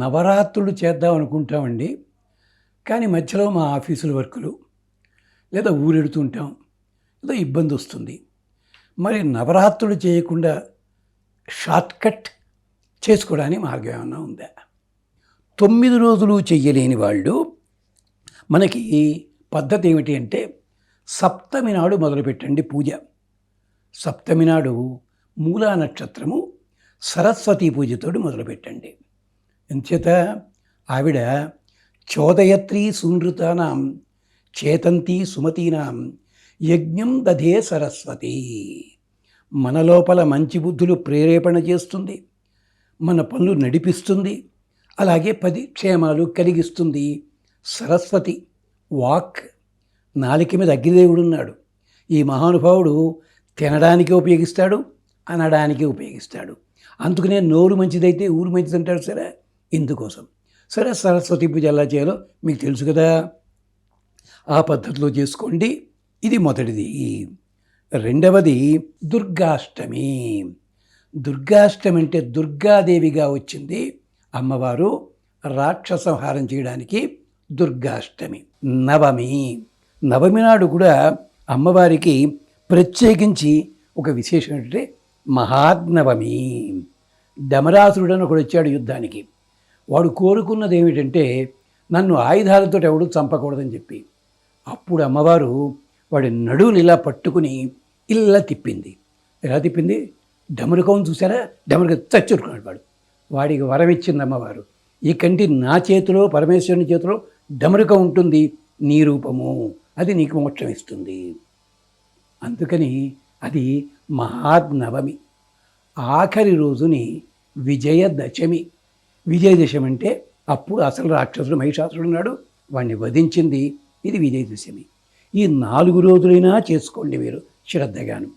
నవరాత్రులు చేద్దాం అనుకుంటామండి. కానీ మధ్యలో మా ఆఫీసుల వర్కులు లేదా ఊరెడుతుంటాం, ఏదో ఇబ్బంది వస్తుంది. మరి నవరాత్రులు చేయకుండా షార్ట్కట్ చేసుకోవడానికి మార్గం ఏమన్నా ఉందా? 9 రోజులు చెయ్యలేని వాళ్ళు మనకి పద్ధతి ఏమిటి అంటే, సప్తమి నాడు మొదలుపెట్టండి పూజ. సప్తమి నాడు మూలా నక్షత్రము సరస్వతీ పూజతోటి మొదలుపెట్టండి. ఎంచేత ఆవిడ చోదయత్రీ సునృతానాం చేతంతి సుమతీనాం యజ్ఞం దధే సరస్వతి. మన లోపల మంచి బుద్ధులు ప్రేరేపణ చేస్తుంది, మన పనులు నడిపిస్తుంది, అలాగే 10 క్షేమాలు కలిగిస్తుంది. సరస్వతి వాక్, నాలిక మీద అగ్నిదేవుడు ఉన్నాడు. ఈ మహానుభావుడు తినడానికి ఉపయోగిస్తాడు, అనడానికి ఉపయోగిస్తాడు. అందుకనే నోరు మంచిదైతే ఊరు మంచిది అంటాడు. సరే, ఇందుకోసం సరే సరస్వతి పూజ ఎలా చేయాలో మీకు తెలుసు కదా, ఆ పద్ధతిలో చేసుకోండి. ఇది మొదటిది. రెండవది దుర్గాష్టమి. దుర్గాష్టమి అంటే దుర్గాదేవిగా వచ్చింది అమ్మవారు రాక్షసంహారం చేయడానికి దుర్గాష్టమి. నవమి నాడు కూడా అమ్మవారికి ప్రత్యేకించి ఒక విశేషం ఏంటంటే మహానవమి. డమరాసురుడని ఒకడు వచ్చాడు యుద్ధానికి. వాడు కోరుకున్నది ఏమిటంటే నన్ను ఆయుధాలతో ఎవడు చంపకూడదని చెప్పి. అప్పుడు అమ్మవారు వాడి నడువుని ఇలా పట్టుకుని ఇలా తిప్పింది. ఎలా తిప్పింది? డమరుకం చూసారా? డమరుకం చచ్చురుకున్నాడు వాడు. వాడికి వరం ఇచ్చింది అమ్మవారు. ఈ కంటి నా చేతిలో, పరమేశ్వరుని చేతిలో డమరుకం ఉంటుంది, నీ రూపము, అది నీకు మోక్షం ఇస్తుంది. అందుకని అది మహానవమి. ఆఖరి రోజుని విజయదశమి. విజయదశమి అంటే అప్పుడు అసలు రాక్షసుడు మహిషాసురుడు ఉన్నాడు, వాడిని వధించింది. ఇది విజయదశమి. ఈ 4 రోజులైనా చేసుకోండి మీరు శ్రద్ధగాను.